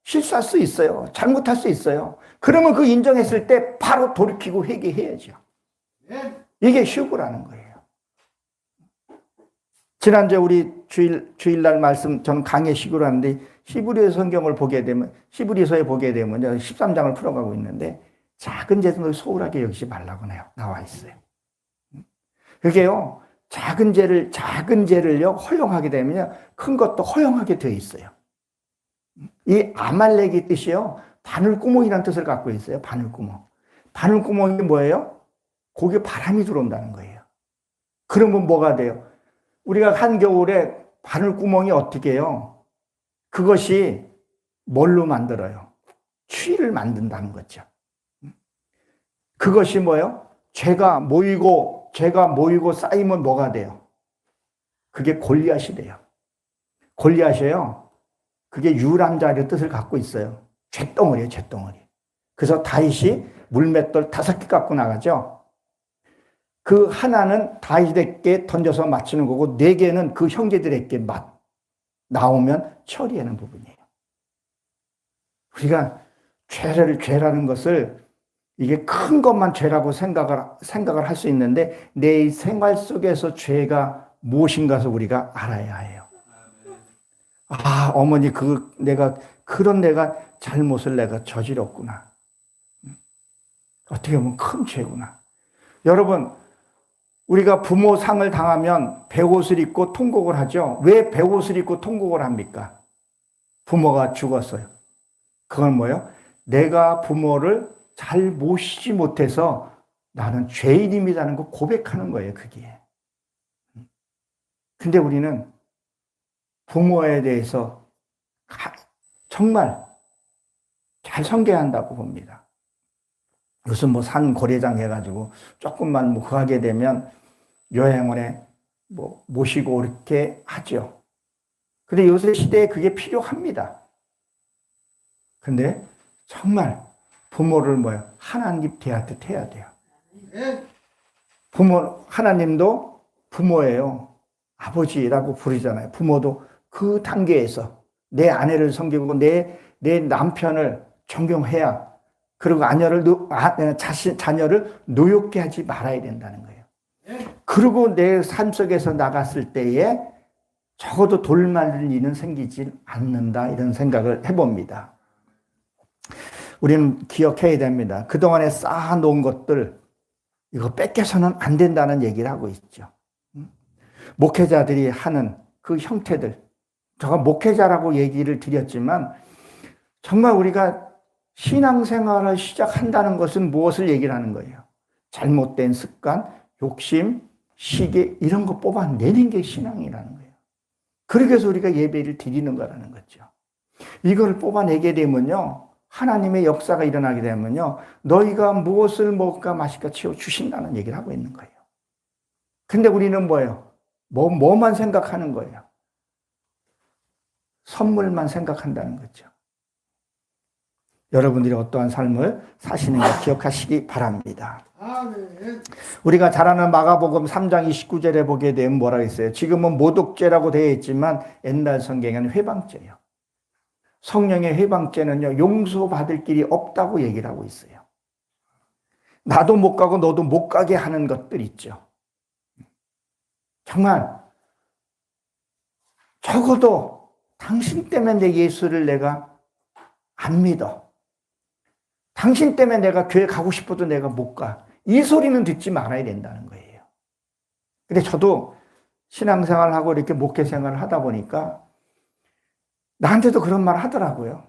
실수할 수 있어요. 잘못할 수 있어요. 그러면 그 인정했을 때 바로 돌이키고 회개해야죠. 이게 휴고라는 거예요. 지난주에 우리 주일날 말씀 저는 강해식으로 하는데 히브리서 성경을 보게 되면 히브리서에 보게 되면 13장을 풀어가고 있는데 작은 죄도 소홀하게 여기지 말라고 나와 있어요. 그게요. 작은 죄를요 허용하게 되면요 큰 것도 허용하게 되어 있어요. 이 아말렉의 뜻이요 바늘구멍이라는 뜻을 갖고 있어요. 바늘구멍. 바늘구멍이 뭐예요? 거기에 바람이 들어온다는 거예요. 그러면 뭐가 돼요? 우리가 한겨울에 바늘구멍이 어떻게 해요? 그것이 뭘로 만들어요? 피를 만든다는 거죠. 그것이 뭐예요? 죄가 모이고 쌓이면 뭐가 돼요? 그게 골리앗이 돼요. 골리앗이에요. 그게 유람자의 뜻을 갖고 있어요. 잿덩어리예요, 잿덩어리. 그래서 다윗이 물맷돌 5개 갖고 나가죠. 그 하나는 다윗에게 던져서 맞추는 거고 4개는 그 형제들에게 나오면 처리하는 부분이에요. 우리가 죄라는 것을 이게 큰 것만 죄라고 생각을 할 수 있는데 내 생활 속에서 죄가 무엇인가를 우리가 알아야 해요. 아, 어머니 내가 잘못을 내가 저질렀구나. 어떻게 보면 큰 죄구나. 여러분, 우리가 부모 상을 당하면 배옷을 입고 통곡을 하죠. 왜 배옷을 입고 통곡을 합니까? 부모가 죽었어요. 그건 뭐예요? 내가 부모를 잘 모시지 못해서 나는 죄인입니다는 거 고백하는 거예요, 그게. 근데 우리는 부모에 대해서 정말 잘 섬겨야 한다고 봅니다. 무슨 산 고래장 해가지고 조금만 하게 되면 여행원에 모시고 이렇게 하죠. 근데 요새 시대에 그게 필요합니다. 근데 정말 부모를 하나님 대하듯 해야 돼요. 하나님도 부모예요. 아버지라고 부르잖아요. 부모도 그 단계에서 내 아내를 섬기고 내 남편을 존경해야, 그리고 자녀를 노엽게 하지 말아야 된다는 거예요. 그리고 내 삶 속에서 나갔을 때에 적어도 돌말 일은 생기지 않는다, 이런 생각을 해봅니다. 우리는 기억해야 됩니다. 그동안에 쌓아놓은 것들, 이거 뺏겨서는 안 된다는 얘기를 하고 있죠. 목회자들이 하는 그 형태들, 제가 목회자라고 얘기를 드렸지만 정말 우리가 신앙생활을 시작한다는 것은 무엇을 얘기를 하는 거예요? 잘못된 습관, 욕심, 시기, 이런 거 뽑아내는 게 신앙이라는 거예요. 그렇게 해서 우리가 예배를 드리는 거라는 거죠. 이걸 뽑아내게 되면요, 하나님의 역사가 일어나게 되면요, 너희가 무엇을 먹을까 마실까 채워주신다는 얘기를 하고 있는 거예요. 근데 우리는 뭐예요? 뭐만 생각하는 거예요? 선물만 생각한다는 거죠. 여러분들이 어떠한 삶을 사시는가 기억하시기 바랍니다. 우리가 잘 아는 마가복음 3장 29절에 보게 되면 뭐라고 했어요? 지금은 모독죄라고 되어 있지만 옛날 성경에는 회방죄예요. 성령의 회방죄는요, 용서받을 길이 없다고 얘기를 하고 있어요. 나도 못 가고 너도 못 가게 하는 것들 있죠. 정말 적어도 당신 때문에 내 예수를 내가 안 믿어. 당신 때문에 내가 교회 가고 싶어도 내가 못 가. 이 소리는 듣지 말아야 된다는 거예요. 근데 저도 신앙생활하고 이렇게 목회생활을 하다 보니까 나한테도 그런 말 하더라고요.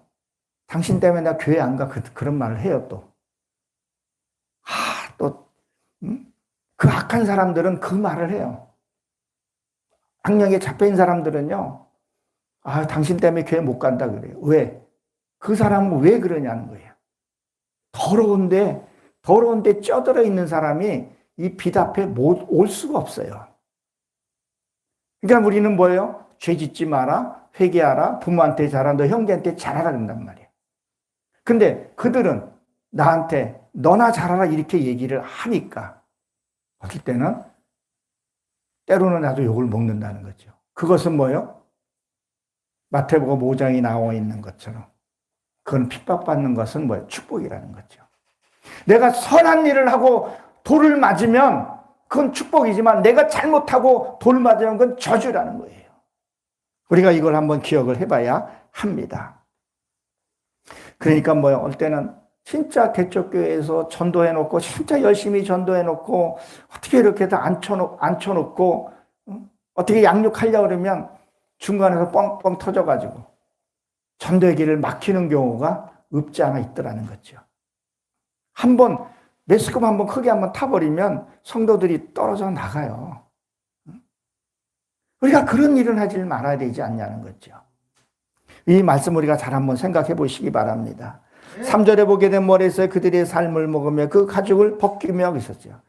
당신 때문에 나 교회 안 가. 그런 말을 해요, 또. 그 악한 사람들은 그 말을 해요. 악령에 잡혀있는 사람들은요, 당신 때문에 교회 못 간다 그래요. 왜? 그 사람은 왜 그러냐는 거예요. 더러운데 쪄들어 있는 사람이 이 빛 앞에 못 올 수가 없어요. 그러니까 우리는 뭐예요? 죄 짓지 마라, 회개하라, 부모한테 잘하라, 너 형제한테 잘하라 그런단 말이에요. 근데 그들은 나한테 너나 잘하라 이렇게 얘기를 하니까 어떨 때는 때로는 나도 욕을 먹는다는 거죠. 그것은 뭐예요? 마태복음 5장이 나와 있는 것처럼 그건 핍박받는 것은 뭐예요? 축복이라는 거죠. 내가 선한 일을 하고 돌을 맞으면 그건 축복이지만 내가 잘못하고 돌 맞으면 그건 저주라는 거예요. 우리가 이걸 한번 기억을 해봐야 합니다. 그러니까 뭐예요? 어떨 때는 진짜 개척교회에서 전도해놓고 진짜 열심히 전도해놓고 어떻게 이렇게 다 앉혀놓고 어떻게 양육하려고 그러면 중간에서 뻥뻥 터져가지고 전도의 길을 막히는 경우가 없지 않아 있더라는 거죠. 매스컴 한번 크게 한번 타버리면 성도들이 떨어져 나가요. 우리가 그런 일은 하지 말아야 되지 않냐는 거죠. 이 말씀 우리가 잘 한번 생각해 보시기 바랍니다. 3절에 보게 되면 뭐라 했어요? 그들의 삶을 먹으며 그 가죽을 벗기며 있었죠.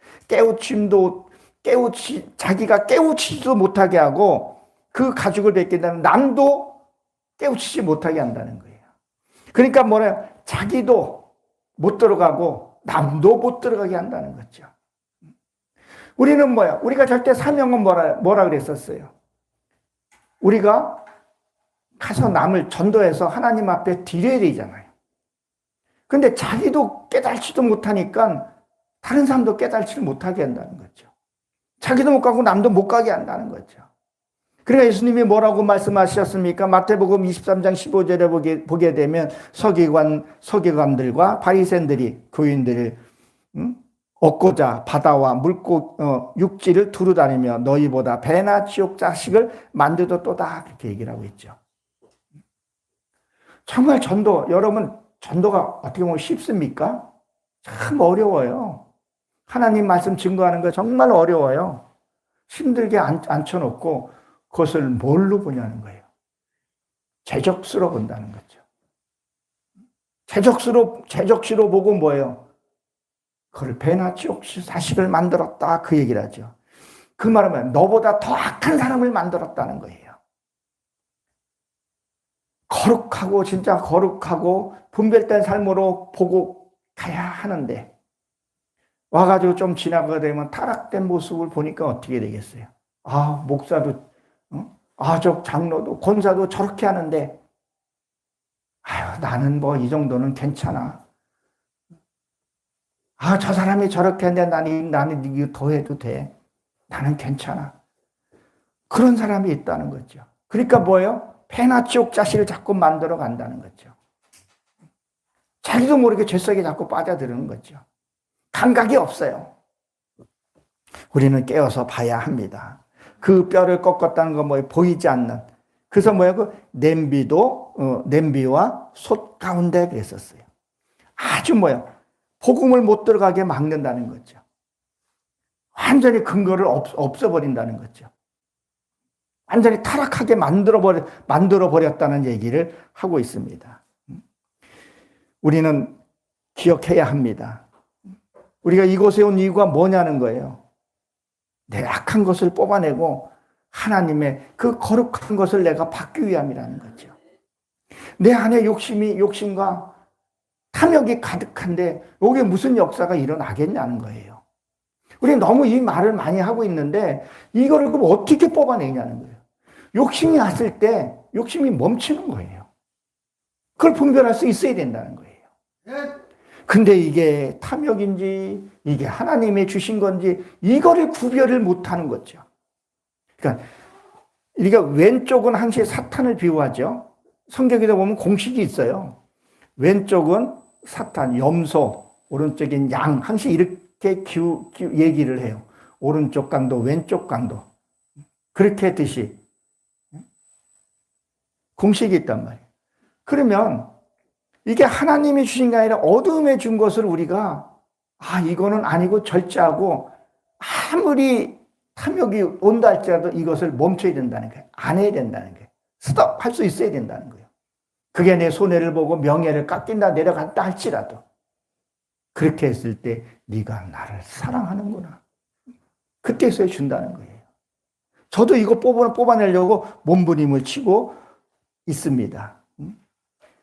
자기가 깨우치지도 못하게 하고 그 가죽을 벗긴다면 남도 깨우치지 못하게 한다는 거예요. 그러니까 뭐래요? 자기도 못 들어가고 남도 못 들어가게 한다는 거죠. 우리는 뭐야? 우리가 절대 사명은 뭐라 그랬었어요? 우리가 가서 남을 전도해서 하나님 앞에 드려야 되잖아요. 근데 자기도 깨달지도 못하니까 다른 사람도 깨달지를 못하게 한다는 거죠. 자기도 못 가고 남도 못 가게 한다는 거죠. 그러니까 예수님이 뭐라고 말씀하셨습니까? 마태복음 23장 15절에 보게 되면 서기관들과 바리새인들이 교인들을 얻고자 바다와 육지를 두루 다니며 너희보다 배나 지옥 자식을 만들었도다 그렇게 얘기를 하고 있죠. 정말 여러분 전도가 어떻게 보면 쉽습니까? 참 어려워요. 하나님 말씀 증거하는 거 정말 어려워요. 힘들게 앉혀놓고 그것을 뭘로 보냐는 거예요. 제적수로 본다는 거죠. 제적시로 보고 뭐예요? 그걸 배나 지옥 자식을 만들었다 그 얘기를 하죠. 그 말은 너보다 더 악한 사람을 만들었다는 거예요. 진짜 거룩하고 분별된 삶으로 보고 가야 하는데 와가지고 좀 지나가게 되면 타락된 모습을 보니까 어떻게 되겠어요? 목사도 저 장로도 권사도 저렇게 하는데 나는 뭐 이 정도는 괜찮아. 저 사람이 저렇게 했는데 나는 이거 더 해도 돼. 나는 괜찮아. 그런 사람이 있다는 거죠. 그러니까 뭐예요? 배나 지옥 자식을 자꾸 만들어 간다는 거죠. 자기도 모르게 죄 속에 자꾸 빠져드는 거죠. 감각이 없어요. 우리는 깨어서 봐야 합니다. 그 뼈를 꺾었다는 건 뭐예요? 보이지 않는. 그래서 뭐예요? 그 냄비와 솥 가운데 그랬었어요. 아주 뭐예요? 복음을 못 들어가게 막는다는 거죠. 완전히 근거를 없애버린다는 거죠. 완전히 타락하게 만들어버렸다는 얘기를 하고 있습니다. 우리는 기억해야 합니다. 우리가 이곳에 온 이유가 뭐냐는 거예요. 내 악한 것을 뽑아내고 하나님의 그 거룩한 것을 내가 받기 위함이라는 거죠. 내 안에 욕심과 탐욕이 가득한데 여기에 무슨 역사가 일어나겠냐는 거예요. 우리 너무 이 말을 많이 하고 있는데 이거를 그럼 어떻게 뽑아내냐는 거예요. 욕심이 났을 때 욕심이 멈추는 거예요. 그걸 분별할 수 있어야 된다는 거예요. 근데 이게 탐욕인지 이게 하나님이 주신 건지 이거를 구별을 못하는 거죠. 그러니까 우리가 왼쪽은 항상 사탄을 비유하죠. 성경에도 보면 공식이 있어요. 왼쪽은 사탄, 염소, 오른쪽인 양 항상 이렇게 얘기를 해요. 오른쪽 강도, 왼쪽 강도. 그렇게 했듯이 공식이 있단 말이에요. 그러면 이게 하나님이 주신 게 아니라 어둠에 준 것을 우리가 이거는 아니고 절제하고 아무리 탐욕이 온다 할지라도 이것을 멈춰야 된다는 거예요. 안 해야 된다는 거예요. 스톱 할 수 있어야 된다는 거예요. 그게 내 손해를 보고 명예를 깎인다 내려간다 할지라도 그렇게 했을 때 네가 나를 사랑하는구나. 그때서야 준다는 거예요. 저도 이거 뽑아내려고 몸부림을 치고 있습니다.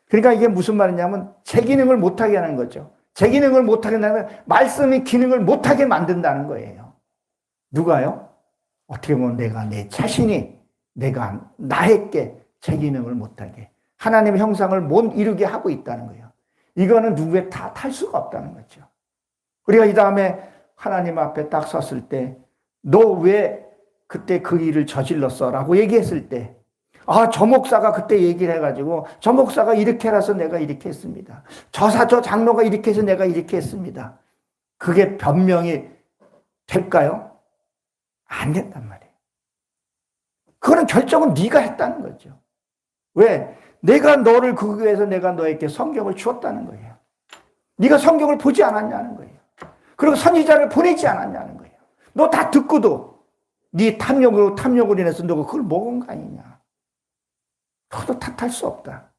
그러니까 이게 무슨 말이냐면 제 기능을 못하게 하는 거죠. 제 기능을 못하게 하면 말씀이 기능을 못하게 만든다는 거예요. 누가요? 어떻게 보면 내 자신이 내가 나에게 제 기능을 못하게 하나님의 형상을 못 이루게 하고 있다는 거예요. 이거는 누구에 다 탈 수가 없다는 거죠. 우리가 이 다음에 하나님 앞에 딱 섰을 때 너 왜 그때 그 일을 저질렀어? 라고 얘기했을 때 저 목사가 그때 얘기를 해가지고 저 목사가 이렇게 해서 내가 이렇게 했습니다. 저 장로가 이렇게 해서 내가 이렇게 했습니다. 그게 변명이 될까요? 안 된단 말이에요. 그거는 결정은 네가 했다는 거죠. 왜? 내가 너를 그 위해서 내가 너에게 성경을 주었다는 거예요. 네가 성경을 보지 않았냐는 거예요. 그리고 선지자를 보내지 않았냐는 거예요. 너 다 듣고도 네 탐욕으로 인해서 너가 그걸 먹은 거 아니냐. 너도 탓할 수 없다.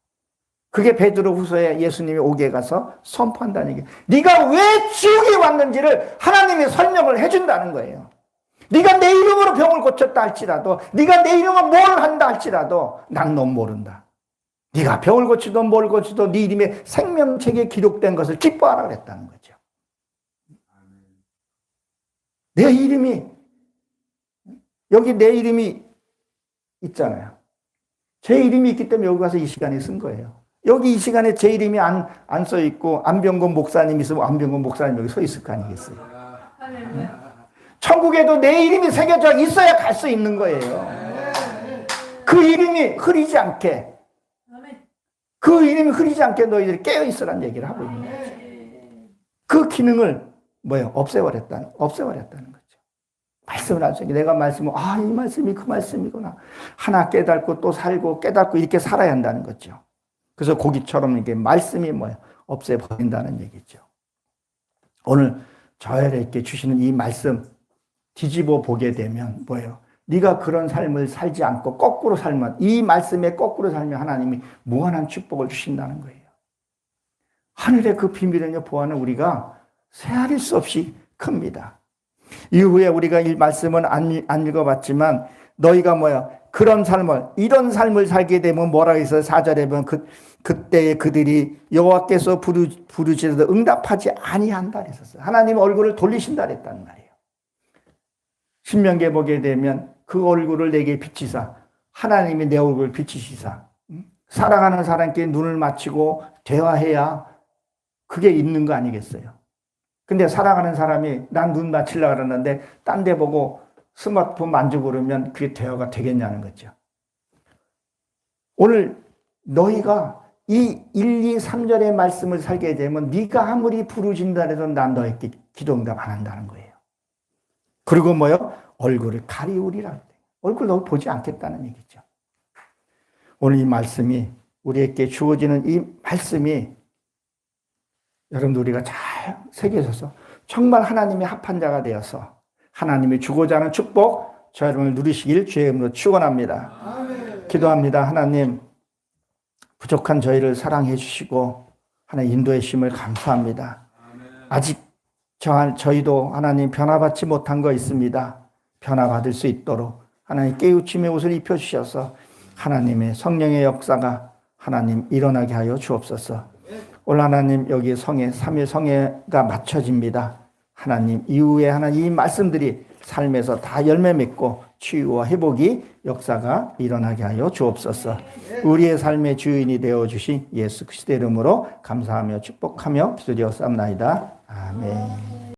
그게 베드로후서에 예수님이 옥에 가서 선포한다는 얘기예요. 네가 왜 지옥에 왔는지를 하나님이 설명을 해준다는 거예요. 네가 내 이름으로 병을 고쳤다 할지라도, 네가 내 이름으로 뭘 한다 할지라도 난 넌 모른다. 네가 병을 고치든 뭘 고치든 네 이름의 생명책에 기록된 것을 기뻐하라 그랬다는 거죠. 내 이름이, 여기 내 이름이 있잖아요. 제 이름이 있기 때문에 여기 가서 이 시간에 쓴 거예요. 여기 이 시간에 제 이름이 안 써 있고 안병건 목사님이 있으면 안병건 목사님 여기 서 있을 거 아니겠어요. 네? 천국에도 내 이름이 새겨져 있어야 갈 수 있는 거예요. 그 이름이 흐리지 않게, 그 이름이 흐리지 않게 너희들이 깨어 있으라는 얘기를 하고 있는 거죠. 그 기능을 없애버렸다는 거죠. 말씀을 하죠. 내가 말씀을, 이 말씀이 그 말씀이구나. 하나 깨닫고 또 살고 깨닫고 이렇게 살아야 한다는 거죠. 그래서 고기처럼 이게 말씀이 없애버린다는 얘기죠. 오늘 저에게 주시는 이 말씀 뒤집어 보게 되면 네가 그런 삶을 살지 않고 거꾸로 살면, 이 말씀에 거꾸로 살면 하나님이 무한한 축복을 주신다는 거예요. 하늘의 그 비밀은요, 보아는 우리가 헤아릴 수 없이 큽니다. 이후에 우리가 이 말씀은 안 읽어봤지만 너희가 그런 삶을, 이런 삶을 살게 되면 뭐라고 해서 4절에 보면 그때에 그들이 여호와께서 부르시려도 응답하지 아니한다 그랬었어요. 하나님 얼굴을 돌리신다 그랬단 말이에요. 신명기에 보게 되면 그 얼굴을 내게 비치사, 하나님이 내 얼굴을 비치시사, 사랑하는 사람께 눈을 맞추고 대화해야 그게 있는 거 아니겠어요? 근데 사랑하는 사람이 난 눈 맞추려고 그러는데 딴 데 보고 스마트폰 만지고 그러면 그게 대화가 되겠냐는 거죠. 오늘 너희가 이 1, 2, 3절의 말씀을 살게 되면 네가 아무리 부르신다 해도 난 너에게 기도응답 안 한다는 거예요. 그리고 얼굴을 가리우리라. 얼굴 너 보지 않겠다는 얘기죠. 오늘 이 말씀이, 우리에게 주어지는 이 말씀이 여러분들 우리가 잘 새겨져서 정말 하나님의 합한 자가 되어서 하나님이 주고자 하는 축복 저 여러분을 누리시길 주의 이름으로 축원합니다. 기도합니다. 하나님, 부족한 저희를 사랑해 주시고 하나님 인도해 주심을 감사합니다. 아직 저희도 하나님 변화받지 못한 거 있습니다. 변화받을 수 있도록 하나님 깨우침의 옷을 입혀주셔서 하나님의 성령의 역사가 하나님 일어나게 하여 주옵소서. 오늘 하나님 여기 성회 3일 성회가 맞춰집니다. 하나님 이후에 하나님 이 말씀들이 삶에서 다 열매 맺고 치유와 회복이 역사가 일어나게 하여 주옵소서. 우리의 삶의 주인이 되어주신 예수 그리스도의 이름으로 감사하며 축복하며 기도드렸사옵나이다. 아멘.